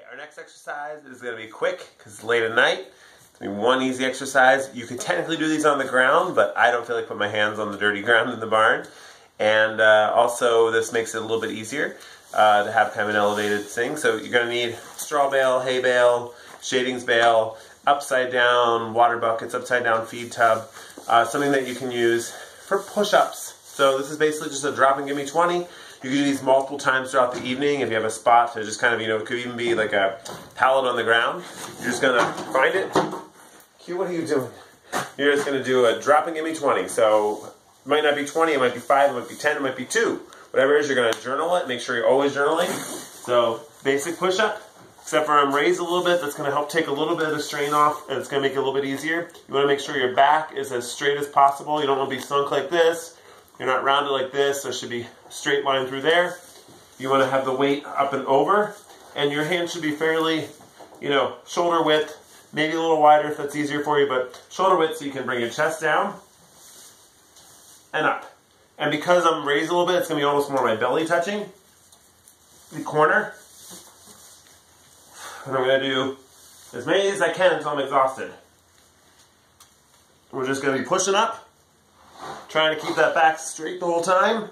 our next exercise is going to be quick because it's late at night. It's going to be one easy exercise. You could technically do these on the ground, but I don't feel like putting my hands on the dirty ground in the barn. And also this makes it a little bit easier to have kind of an elevated thing. So you're going to need straw bale, hay bale, shavings bale, upside down water buckets, upside down feed tub, something that you can use for push-ups. So this is basically just a drop and give me 20. You can do these multiple times throughout the evening if you have a spot to just kind of, it could even be like a pallet on the ground. You're just going to find it. Q, what are you doing? You're just going to do a drop and give me 20. So it might not be 20, it might be 5, it might be 10, it might be 2. Whatever it is, you're going to journal it. Make sure you're always journaling. So basic push-up, except for I'm raised a little bit. That's going to help take a little bit of the strain off, and it's going to make it a little bit easier. You want to make sure your back is as straight as possible. You don't want to be sunk like this. You're not rounded like this. There should be a straight line through there. You want to have the weight up and over, and your hands should be fairly, shoulder width, maybe a little wider if that's easier for you, but shoulder width so you can bring your chest down and up. And because I'm raised a little bit, it's going to be almost more my belly touching the corner. And I'm going to do as many as I can until I'm exhausted. We're just going to be pushing up, trying to keep that back straight the whole time.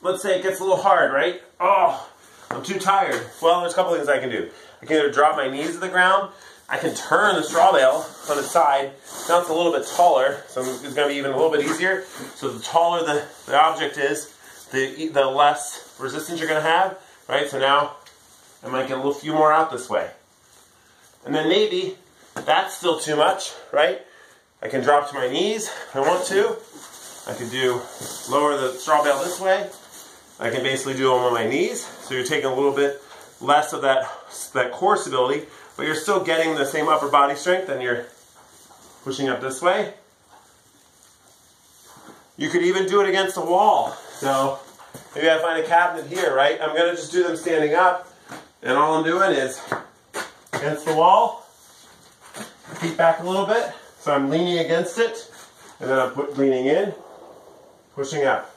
Let's say it gets a little hard, right? Oh, I'm too tired. Well, there's a couple things I can do. I can either drop my knees to the ground. I can turn the straw bale on its side. Now it's a little bit taller, so it's going to be even a little bit easier. So the taller the object is, the less resistance you're going to have, right? So now I might get a few more out this way. And then maybe that's still too much, right? I can drop to my knees if I want to. I could lower the straw bale this way. I can basically do them on my knees. So you're taking a little bit less of that core stability, but you're still getting the same upper body strength and you're pushing up this way. You could even do it against a wall. So maybe I find a cabinet here, right? I'm going to just do them standing up, and all I'm doing is against the wall, feet back a little bit. So I'm leaning against it, and then I'm leaning in, pushing up,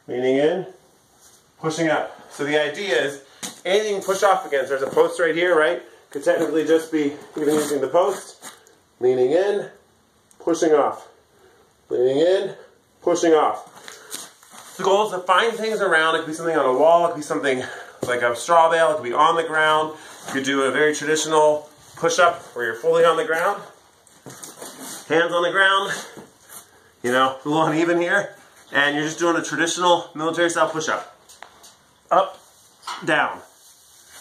leaning in, pushing up. So the idea is anything you push off against. There's a post right here, right? Could technically just be even using the post, leaning in, pushing off, leaning in, pushing off. The goal is to find things around. It could be something on a wall, it could be something like a straw bale, it could be on the ground. You could do a very traditional push-up where you're fully on the ground. Hands on the ground, a little uneven here, and you're just doing a traditional military-style push-up. Up, down.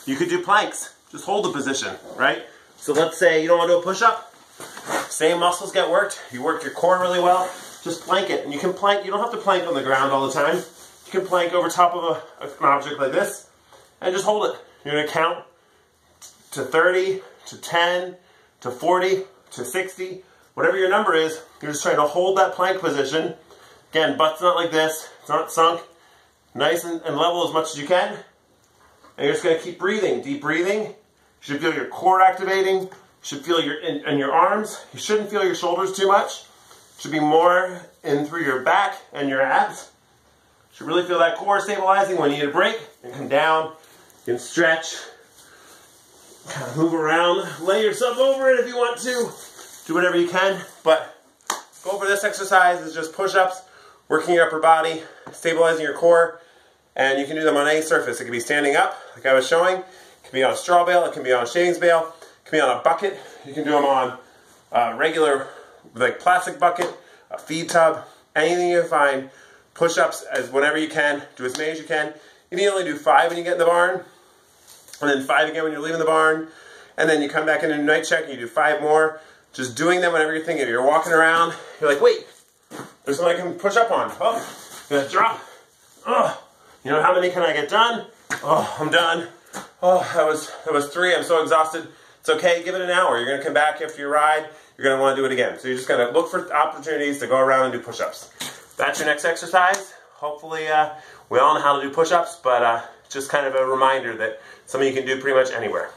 You could do planks. Just hold the position, right? So let's say you don't want to do a push-up. Same muscles get worked. You work your core really well. Just plank it. And you can plank. You don't have to plank on the ground all the time. You can plank over top of an object like this, and just hold it. You're going to count to 30, to 10, to 40, to 60. Whatever your number is, you're just trying to hold that plank position. Again, butt's not like this. It's not sunk. Nice and level as much as you can. And you're just going to keep breathing. Deep breathing. You should feel your core activating. You should feel in your arms. You shouldn't feel your shoulders too much. It should be more in through your back and your abs. You should really feel that core stabilizing. When you need a break, you can come down. You can stretch. Kind of move around. Lay yourself over it if you want to. Do whatever you can, but goal for this exercise is just push-ups, working your upper body, stabilizing your core, and you can do them on any surface. It can be standing up, like I was showing. It can be on a straw bale. It can be on a shavings bale. It can be on a bucket. You can do them on a regular, like plastic bucket, a feed tub, anything you find. Push-ups as whenever you can. Do as many as you can. You can only do 5 when you get in the barn, and then 5 again when you're leaving the barn, and then you come back in a night check and you do 5 more. Just doing them whenever you're thinking. If you're walking around, you're like, wait, there's something I can push up on. Oh, I'm gonna drop. Oh, how many can I get done? Oh, I'm done. Oh, that was 3. I'm so exhausted. It's okay. Give it an hour. You're gonna come back after your ride. You're gonna want to do it again. So you're just gonna look for opportunities to go around and do push-ups. That's your next exercise. Hopefully, we all know how to do push-ups, but just kind of a reminder that something you can do pretty much anywhere.